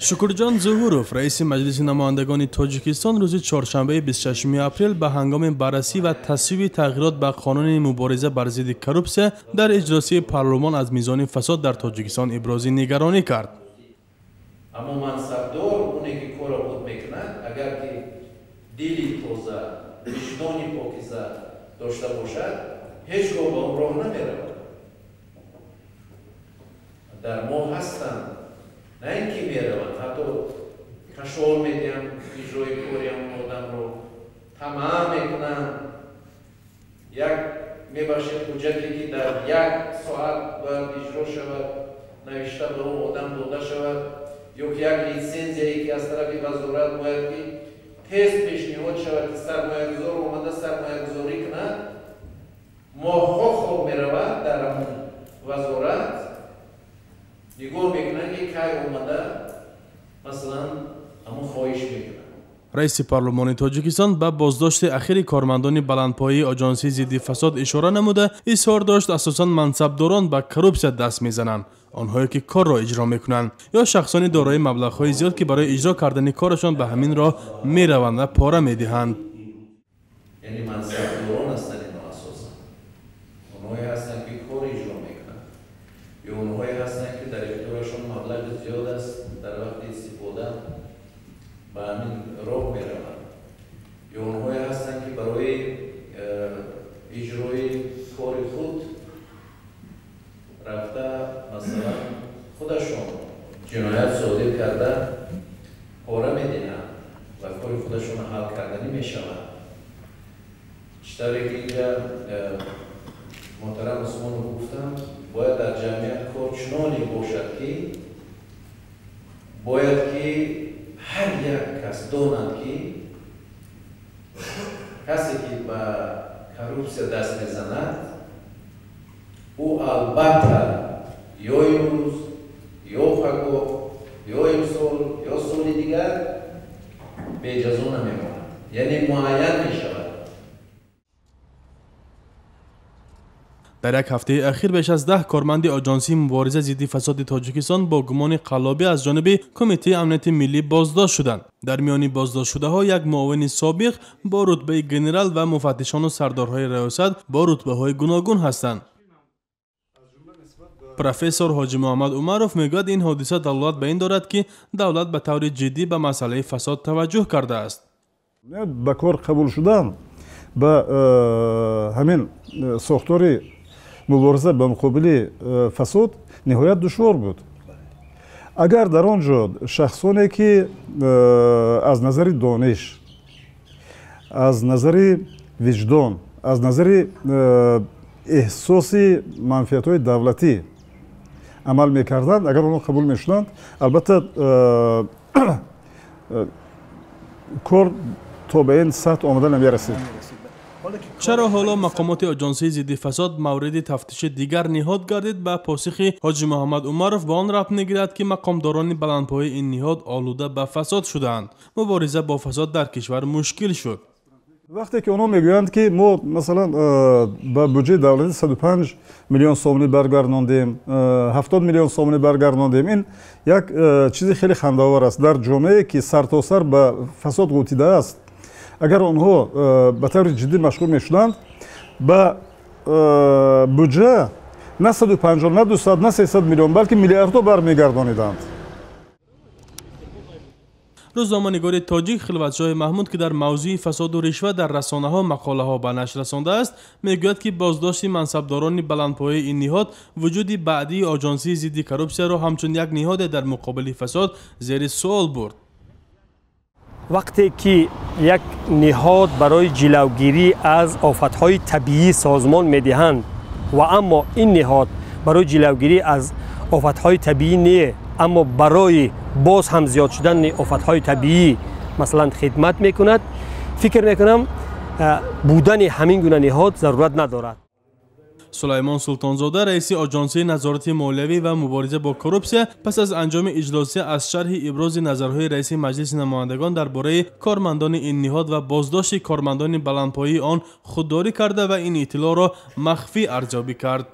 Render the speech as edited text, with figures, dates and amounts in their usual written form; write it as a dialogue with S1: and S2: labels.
S1: شکرجان ظهورов رئیس مجلس نمایندگان تاجیکستان روز چهارشنبه 26 اپریل به هنگام بررسی و تصویب تغییرات به قانون مبارزه بر ضد کروپسیه در اجلاسی پارلمان از میزان فساد در تاجیکستان ابراز نگرانی کرد.
S2: اما منصبدار اونی که کار خود میکنه اگر که دلی تازه وجدانی پاکیزه داشته باشد هیچگاه به اون راه نمیره. در ما هستند نه اینکه میروند حتی کشور میدیم اجرای کاری همون آدم رو تمام میکنن یک میباشید حجتی که در یک ساعت باید اجرا شود نوشته به اون آدم داده شود یا که یک لیسنزیایی که از طرف وزارت باید که تست پیشنهاد شود که سرمایه‌گذار اومده سرمایه‌گذاری کنه ماه‌ها خواب میرود در همون وزارت نگاه میکنن یک کار اومده مثلا همون خواهش میکنن.
S1: رئیس پارلمان تاجیکستان به بازداشت اخیر کارمندان بلندپایه آژانسی ضد فساد اشاره نموده اظهار داشت اساساً منصبداران به کروپسیه دست میزنند، آنهایی که کار را اجرا میکنند یا شخصانی دارای مبلغ‌های زیاد که برای اجرا کردن کارشان به همین راه میروند و پاره میدهند.
S2: یعنی منصبداران هستند اینا اساساً اونهایی هستند که کار اجرا میکنن یا اونهایی هستند که در اختیارشان مبلغ زیاد است در وقت استفاده به همین راه میروند یا اونهایی هستند که برای اجرای کار خود رفته مثلا خودشون جنایت صادر کرده پاره میدینن و کار خودشون حل کردنی میشوند. بیشتر که اینجا محترم عثمان رو گفتم باید در جمعیت کار چنانی باشد که باید که هر یک کس داند که کسی که به کروپسیه دست میزند او البته یا امروز یا پگاه یا امسال یا سال دیگر به اجازه نمیماند، یعنی معین میشود.
S1: در یک هفته اخیر بیش از 10 کارمند آژانسی مبارزه ضد فساد تاجیکستان با گمان قلابی از جانب کمیته امنیت ملی بازداشت شدند. در میان بازداشت شده ها یک معاون سابق با رتبه گنرال و مفتشان و سردارهای ریاست با رتبه های گوناگون هستند. پروفسور حاجی محمد عمرов میگوید این حادثه دلالت به این دارد که دولت به طور جدی به مسئله فساد توجه کرده است.
S3: به کار قبول شدن به همین ساختار مبارزه به مقابل فساد نهایت دشوار بود. اگر در آنجا شخصانی که از نظر دانش، از نظر وجدان، از نظر احساس منفعت‌های دولتی عمل می‌کردند، اگر آنها قبول می‌شدند، البته کار تا به این سطح آمده نمی‌رسید.
S1: چرا حالا مقامات آژانسی ضد فساد مورد تفتیش دیگر نهاد گردید؟ به پاسخ حاجی محمد عمرов به آن ربط می‌گیرد که مقامداران بلندپایه این نهاد آلوده به فساد شدند. مبارزه با فساد در کشور مشکل شد.
S3: وقتی که اونا میگویند که ما مثلا با بودجه دولتی 105 میلیون سومنی برگرداندیم، 70 میلیون سومنی برگرداندیم، این یک چیزی خیلی خنده‌آور است در جامعه که سرتاسر به فساد غوطیده است. اگر آنها به طور جدی مشغول میشدند به بودجه نه 150 نه 200 نه 300 میلیون بلکه میلیاردها برمیگردانیدند.
S1: روزنامه‌نگار تاجیک خلوتشاه محمود که در موضوع فساد و رشوه در رسانه‌ها مقاله‌ها به نشر رسانده است میگوید که بازداشت منصبداران بلندپایه این نهاد وجود بعدی آژانسی ضد کروپسیه را همچون یک نهاد در مقابل فساد زیر سوال برد.
S4: وقتی که یک نهاد برای جلوگیری از آفت‌های طبیعی سازمان می‌دهند و اما این نهاد برای جلوگیری از آفت‌های طبیعی نه اما برای باز هم زیاد شدن آفت‌های طبیعی مثلا خدمت می‌کند، فکر می‌کنم بودن همین گونه نهاد ضرورت ندارد.
S1: سلیمان سلطانزاده رئیس آژانسی نظارت مالیوی و مبارزه با کروپسیه پس از انجام اجلاسی از شرح ابراز نظرهای رئیس مجلس نمایندگان درباره کارمندان این نهاد و بازداشت کارمندان بلندپایه آن خودداری کرده و این اطلاع را مخفی ارزیابی کرد.